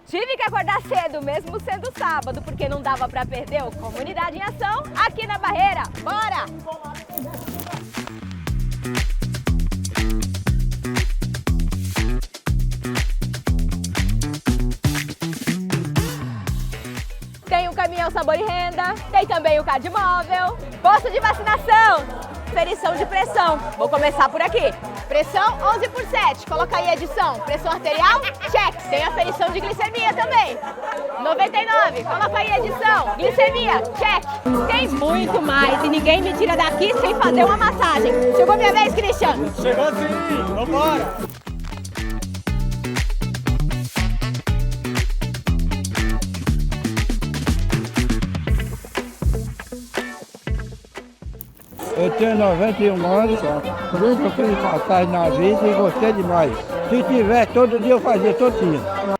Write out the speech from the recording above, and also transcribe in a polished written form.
Tive que acordar cedo, mesmo sendo sábado, porque não dava para perder o Comunidade em Ação aqui na Barreira. Bora! Tem o caminhão Sabor e Renda, tem também o CAD Móvel, posto de vacinação, ferição de pressão. Vou começar por aqui. Pressão 11 por 7, coloca aí a edição. Pressão arterial, check. Tem a ferição de glicemia também. 99, coloca aí a edição. Glicemia, check. Tem muito mais e ninguém me tira daqui sem fazer uma massagem. Chegou minha vez, Christian? Chegou sim, vambora! Eu tenho 91 anos, nunca fiz passagem na vida e gostei demais. Se tiver todo dia eu fazia todo dia.